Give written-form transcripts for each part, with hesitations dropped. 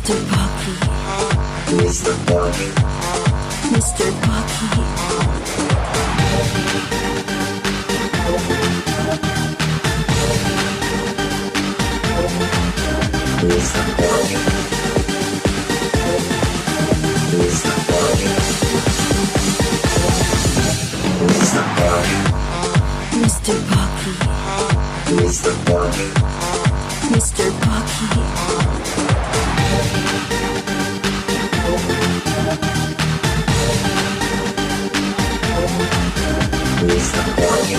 Mr. Pocky, Mr. Pocky, Mr. Pocky, Mr. Pocky, Mr. Pocky, Mr. Pocky, Mr. Pocky, Mr. Pocky, Mr. Pocky, Mr. Pocky, Mr. Pocky, Mr. Pocky,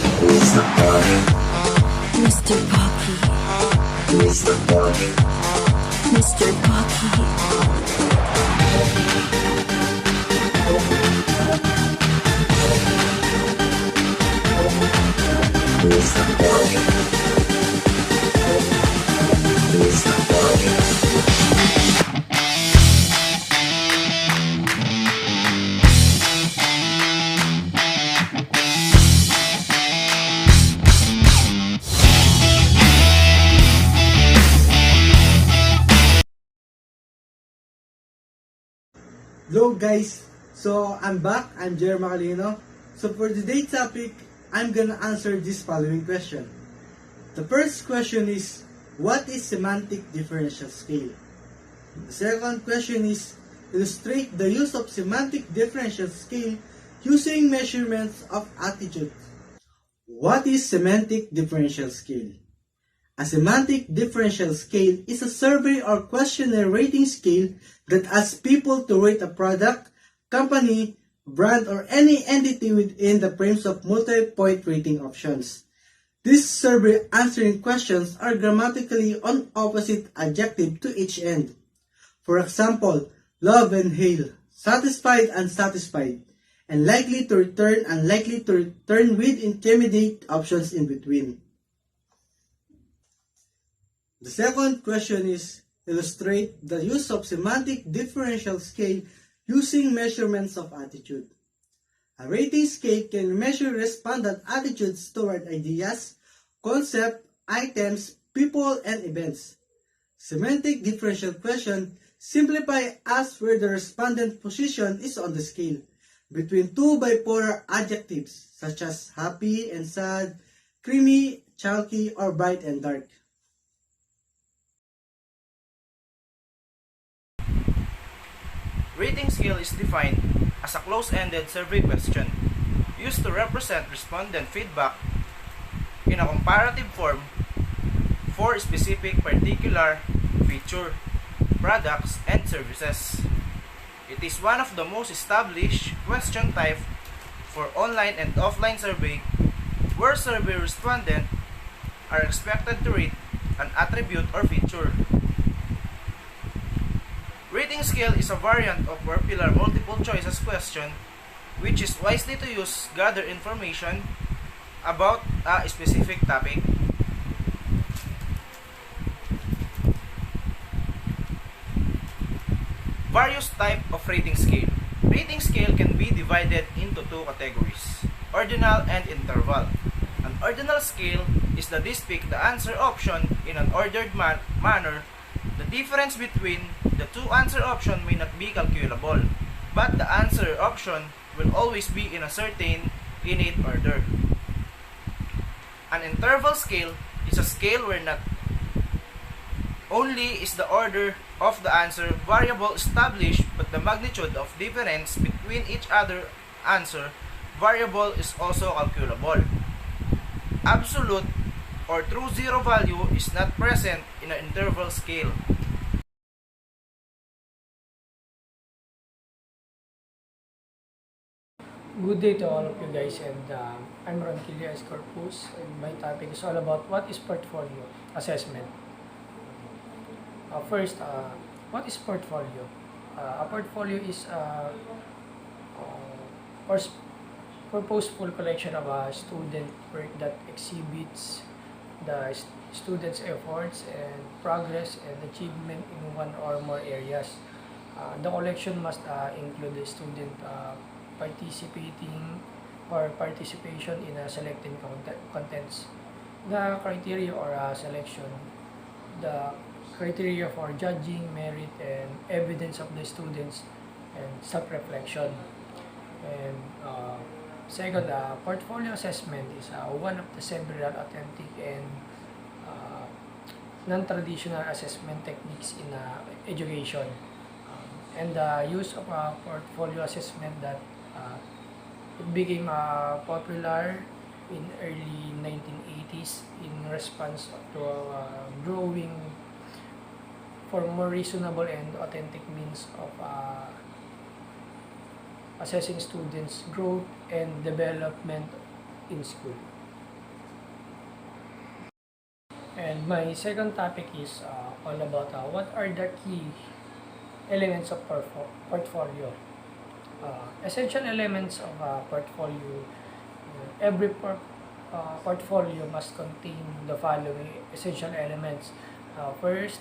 Mr. Pocky, Mr. Pocky, Mr. Pocky, Mr. Pocky, Mr. Pocky. Hello guys, so I'm back, I'm Jeremy Macalino. So for today's topic, I'm gonna answer this following question. The first question is, what is semantic differential scale? The second question is, illustrate the use of semantic differential scale using measurements of attitude. What is semantic differential scale? A semantic differential scale is a survey or questionnaire rating scale that asks people to rate a product, company, brand, or any entity within the frames of multi-point rating options. These survey answering questions are grammatically on opposite adjective to each end. For example, love and hail, satisfied, unsatisfied, and likely to return, unlikely to return with intermediate options in between. The second question is, illustrate the use of semantic differential scale using measurements of attitude. A rating scale can measure respondent attitudes toward ideas, concepts, items, people, and events. Semantic differential question simplify as where the respondent position is on the scale between two bipolar adjectives such as happy and sad, creamy, chalky, or bright and dark. Rating scale is defined as a close-ended survey question used to represent respondent feedback in a comparative form for specific particular feature, products, and services. It is one of the most established question type for online and offline survey where survey respondents are expected to rate an attribute or feature. Rating scale is a variant of popular multiple choices question which is wisely to use gather information about a specific topic. Various types of rating scale. Rating scale can be divided into two categories, ordinal and interval. An ordinal scale is the depict the answer option in an ordered manner. The difference between the two answer options may not be calculable, but the answer option will always be in a certain innate order. An interval scale is a scale where not only is the order of the answer variable established, but the magnitude of difference between each other answer variable is also calculable. Absolute or true zero value is not present in an interval scale. Good day to all of you guys, and I'm Ron Kilias Corpus, and my topic is all about what is portfolio assessment. First, what is portfolio? A portfolio is a purposeful collection of student work that exhibits the students' efforts and progress and achievement in one or more areas. The collection must include the student participating or participation in selecting contents. The criteria or selection, the criteria for judging merit and evidence of the students and self-reflection. And second, portfolio assessment is one of the several authentic and non-traditional assessment techniques in education. And the use of portfolio assessment that it became popular in early 1980s in response to growing for more reasonable and authentic means of assessing students' growth and development in school. And my second topic is all about what are the key elements of portfolio. Essential elements of portfolio. Every portfolio must contain the following essential elements. First,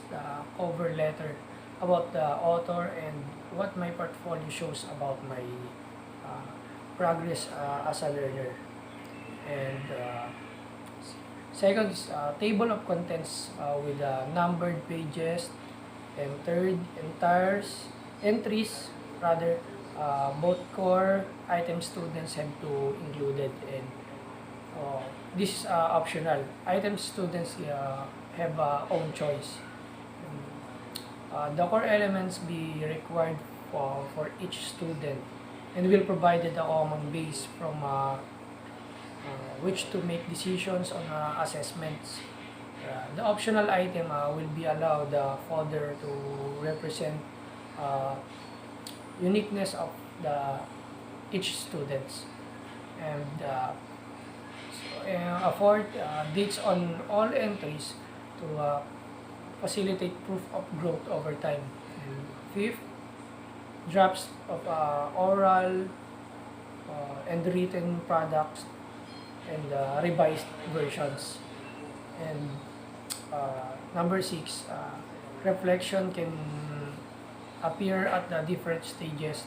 cover letter about the author and what my portfolio shows about my progress as a learner. And second is table of contents with numbered pages. And third, entries rather, both core items students have to included, and this is optional. Items students have own choice. The core elements be required for each student and will provide the common base from which to make decisions on assessments. The optional item will be allowed further to represent uniqueness of each students, and afford dates on all entries to facilitate proof of growth over time. And fifth, drafts of oral and written products and revised versions. And number six, reflection can appear at the different stages,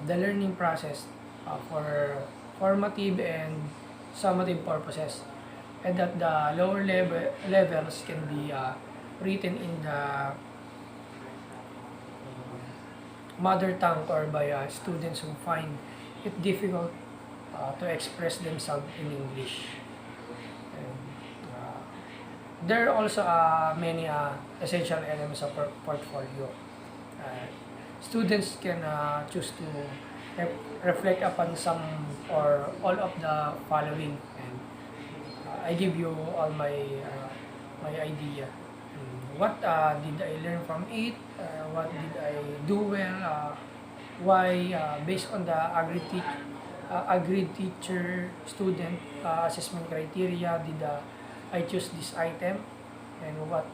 the learning process for formative and summative purposes, and that the lower levels can be written in the mother tongue or by students who find it difficult to express themselves in English. And, there are also many essential elements of portfolio. Students can choose to reflect upon some or all of the following, and I give you all my idea. What did I learn from it? What did I do well? Why, based on the agreed teacher student assessment criteria, did I choose this item? And what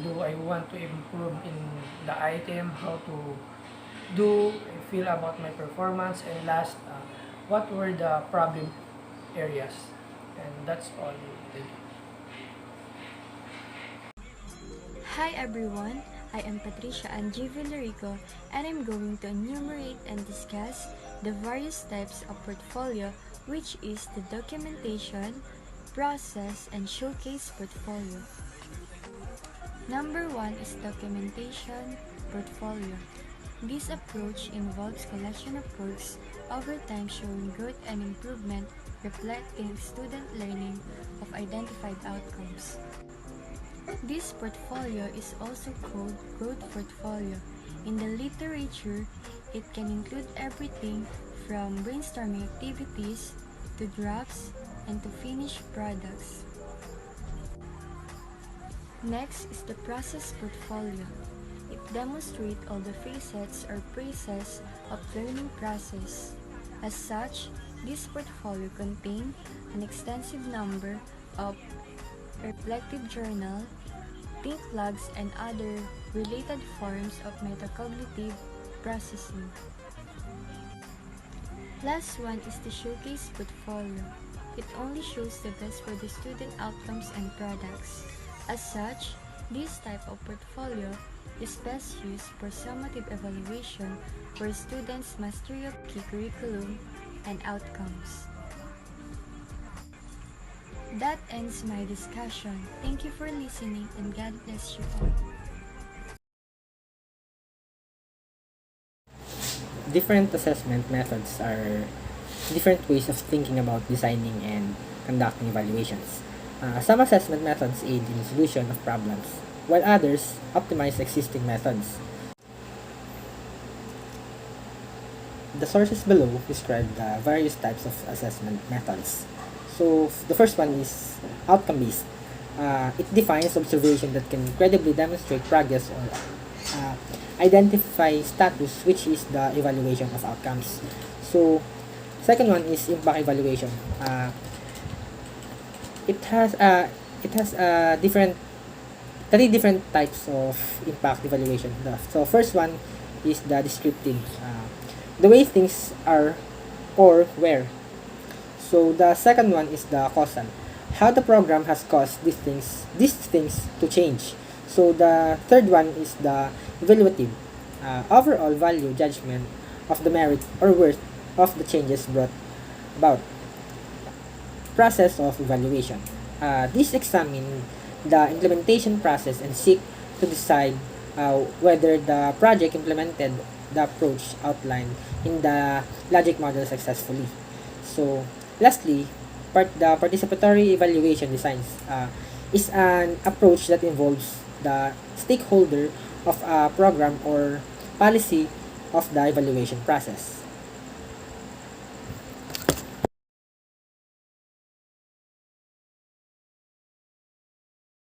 do I want to improve in the item? How to do I feel about my performance? And last, what were the problem areas? And that's all. Thank you. Hi everyone, I am Patricia Angie Villarico, and I'm going to enumerate and discuss the various types of portfolio, which is the documentation, process, and showcase portfolio. Number 1 is documentation portfolio. This approach involves collection of works over time showing growth and improvement, reflecting student learning of identified outcomes. This portfolio is also called growth portfolio. In the literature, it can include everything from brainstorming activities to drafts and to finished products. Next is the process portfolio. It demonstrates all the facets or phases of learning process. As such, this portfolio contains an extensive number of reflective journal, think logs, and other related forms of metacognitive processing. Last one is the showcase portfolio. It only shows the best for the student outcomes and products. As such, this type of portfolio is best used for summative evaluation for students' mastery of key curriculum and outcomes. That ends my discussion. Thank you for listening and God bless you all. Different assessment methods are different ways of thinking about designing and conducting evaluations. Some assessment methods aid in solution of problems, while others optimize existing methods. The sources below describe the various types of assessment methods. So, the first one is outcome-based. It defines observation that can credibly demonstrate progress or uh, identify status, which is the evaluation of outcomes. So, second one is impact evaluation. It has different three different types of impact evaluation. So first one is the descriptive, the way things are or were. So the second one is the causal, how the program has caused these things to change. So the third one is the evaluative, overall value judgment of the merit or worth of the changes brought about. Process of evaluation. This examine the implementation process and seek to decide whether the project implemented the approach outlined in the logic model successfully. So, lastly, the participatory evaluation designs is an approach that involves the stakeholder of a program or policy of the evaluation process.